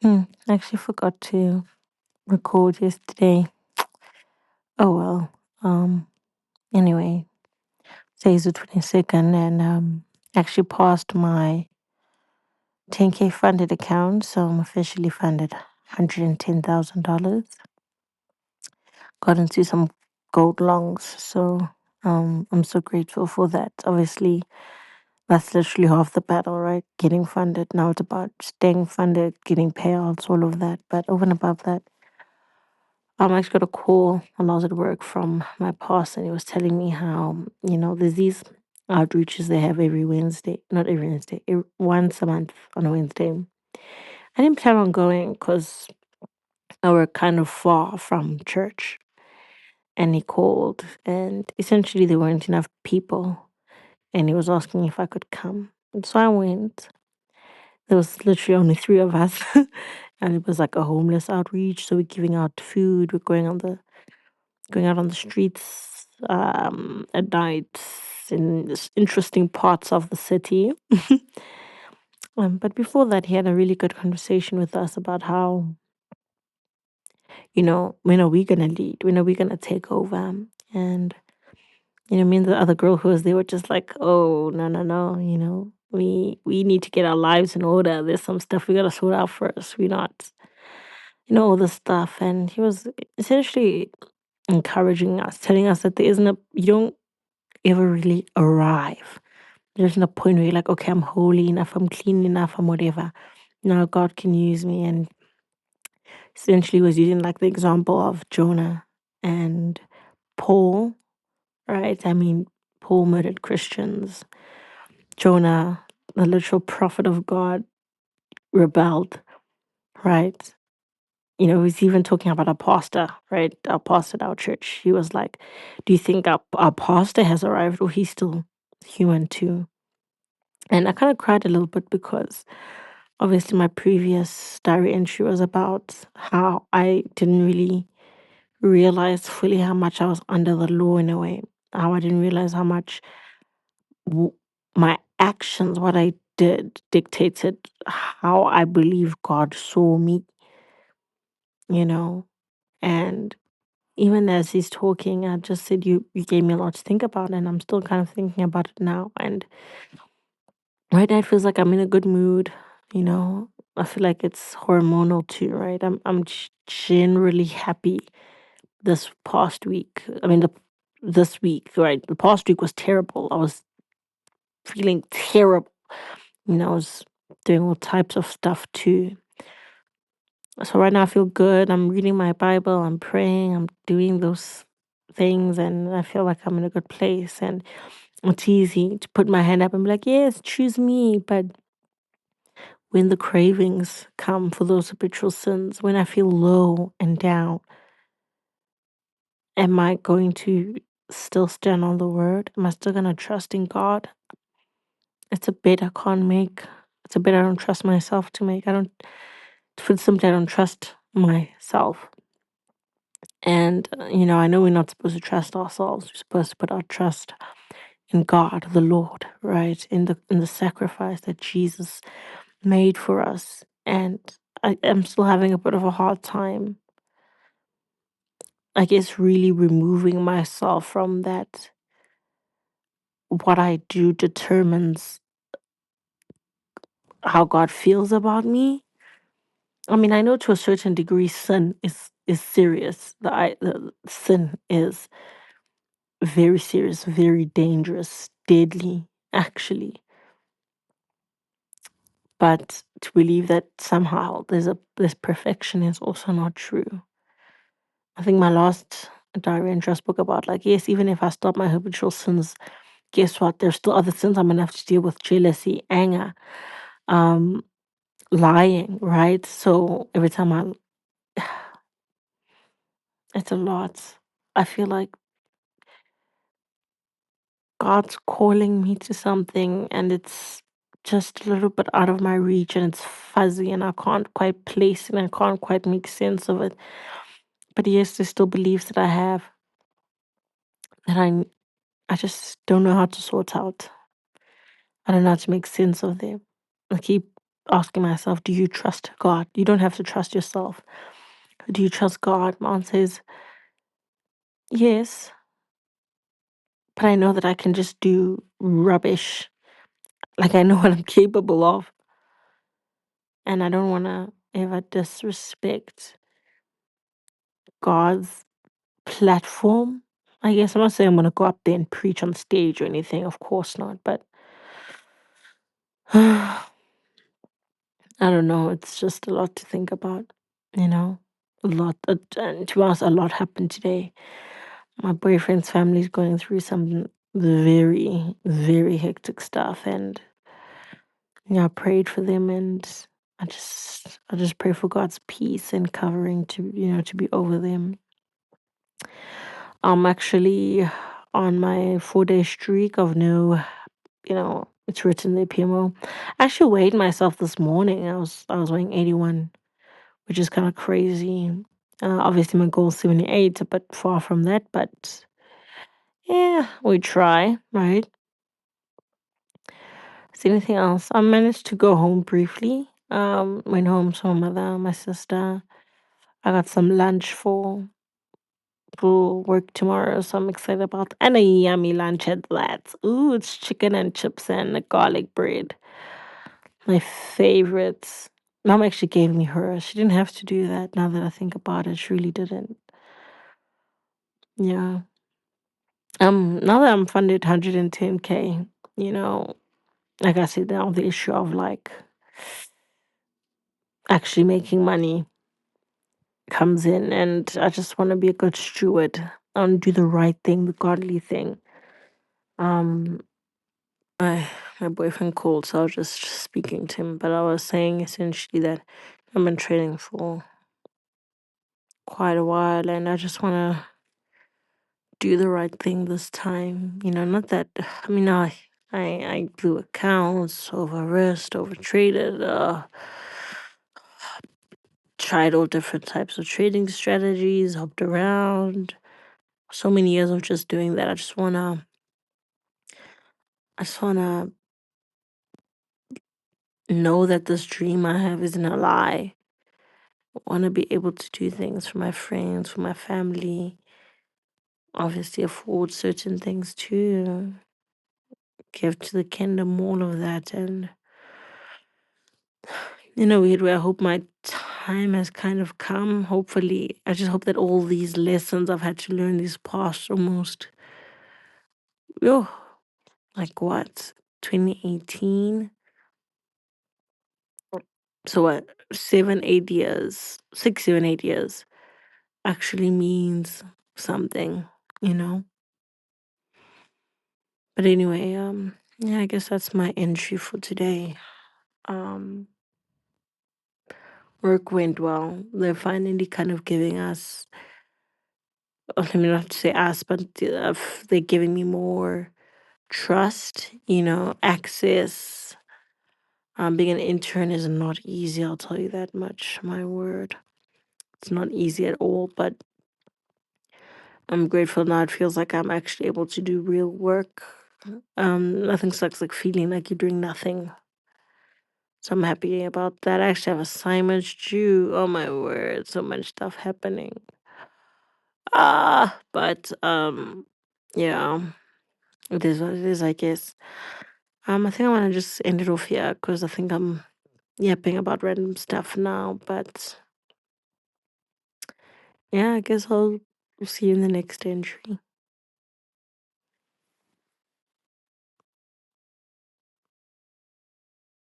I actually forgot to record yesterday. Oh well. Um. Anyway, today's the 22nd, and actually passed my 10K funded account, so I'm officially funded $110,000. Got into some gold longs, so I'm so grateful for that. Obviously, that's literally half the battle, right? Getting funded. Now it's about staying funded, getting payouts, all of that. But over and above that, I actually got a call when I was at work from my boss, and he was telling me how, there's these outreaches they have every Wednesday, not every Wednesday, once a month on a Wednesday. I didn't plan on going because I work kind of far from church. And he called, and essentially there weren't enough people. And he was asking if I could come. And so I went. There was literally only three of us. And it was like a homeless outreach. So we're giving out food, we're going out on the streets at night in interesting parts of the city. But before that, he had a really good conversation with us about how, when are we going to lead? When are we going to take over? And, me and the other girl who was there were just like, oh, no, no, no, we need to get our lives in order. There's some stuff we got to sort out first. We're not, all this stuff. And he was essentially encouraging us, telling us that there isn't you don't ever really arrive. There's no point where you're like, okay, I'm holy enough, I'm clean enough, I'm whatever. Now God can use me. And essentially was using like the example of Jonah and Paul, right? I mean, Paul murdered Christians. Jonah, the literal prophet of God, rebelled, right? He's even talking about our pastor, right? Our pastor at our church. He was like, do you think our pastor has arrived or he's still human too? And I kind of cried a little bit because obviously my previous diary entry was about how I didn't really realize fully how much I was under the law in a way. How I didn't realize how much w- my actions, what I did, dictated how I believe God saw me, you know? And even as he's talking, I just said, you gave me a lot to think about, and I'm still kind of thinking about it now. And right now, it feels like I'm in a good mood. You know, I feel like it's hormonal too, right? I'm generally happy this past week. I mean, this week, right? The past week was terrible. I was feeling terrible. I was doing all types of stuff too. So right now, I feel good. I'm reading my Bible. I'm praying. I'm doing those things, and I feel like I'm in a good place. And it's easy to put my hand up and be like, "Yes, choose me," but when the cravings come for those habitual sins, when I feel low and down, am I going to still stand on the word? Am I still going to trust in God? It's a bet I can't make. It's a bet I don't trust myself to make. Simply, I don't trust myself. And, I know we're not supposed to trust ourselves. We're supposed to put our trust in God, the Lord, right? In the sacrifice that Jesus made for us. And I am still having a bit of a hard time, I guess, really removing myself from that. What I do determines how God feels about me. I mean, I know to a certain degree sin is serious. The sin is very serious, very dangerous, deadly, actually. But to believe that somehow this perfection is also not true. I think my last diary entry I spoke about, like, yes, even if I stop my habitual sins, guess what? There's still other sins I'm gonna have to deal with: jealousy, anger, um, lying, right? So every time it's a lot. I feel like God's calling me to something, and it's just a little bit out of my reach, and it's fuzzy, and I can't quite place it, and I can't quite make sense of it. But yes, there's still beliefs that I have that I just don't know how to sort out. I don't know how to make sense of them. I keep asking myself, do you trust God? You don't have to trust yourself. Do you trust God? My answer is yes, but I know that I can just do rubbish. Like I know what I'm capable of, and I don't want to ever disrespect God's platform. I guess I'm not saying I'm going to go up there and preach on stage or anything. Of course not. But I don't know. It's just a lot to think about, you know? A lot. And to be honest, a lot happened today. My boyfriend's family is going through some very, very hectic stuff. And yeah, I prayed for them and I just pray for God's peace and covering to be over them. I'm actually on my 4-day streak of no, it's written there PMO. I actually weighed myself this morning. I was weighing 81, which is kind of crazy. Obviously my goal is 78, but far from that. But yeah, we try, right? Is there anything else? I managed to go home briefly. Went home, saw my mother, my sister. I got some lunch for work tomorrow, so I'm excited about and a yummy lunch at that. Ooh, it's chicken and chips and garlic bread. My favorites. Mom actually gave me her. She didn't have to do that now that I think about it. She really didn't. Yeah. Now that I'm funded 110K, you know, like I said, now the issue of like actually making money comes in, and I just want to be a good steward. I want to do the right thing, the godly thing. Um, my boyfriend called, so I was just speaking to him. But I was saying essentially that I've been training for quite a while, and I just want to do the right thing this time. Not that I mean I blew accounts, over risked, over traded, tried all different types of trading strategies, hopped around. So many years of just doing that. I just wanna know that this dream I have isn't a lie. I wanna be able to do things for my friends, for my family, obviously afford certain things too, give to the kingdom, all of that. And in a weird way, I hope my time has kind of come. Hopefully, I just hope that all these lessons I've had to learn these past almost, oh, like what, 2018? So what, 7, 8 years, 6, 7, 8 years actually means something, you know? But anyway, yeah, I guess that's my entry for today. Um, Work went well. They're finally kind of giving us, let me not say us, but they're giving me more trust, access. Being an intern is not easy, I'll tell you that much. My word. It's not easy at all, but I'm grateful now. It feels like I'm actually able to do real work. Nothing sucks like feeling like you're doing nothing. So I'm happy about that. I actually have assignments due. Oh my word, so much stuff happening. But yeah, it is what it is, I guess. I think I want to just end it off here because I think I'm yapping about random stuff now. But yeah, I guess I'll see you in the next entry.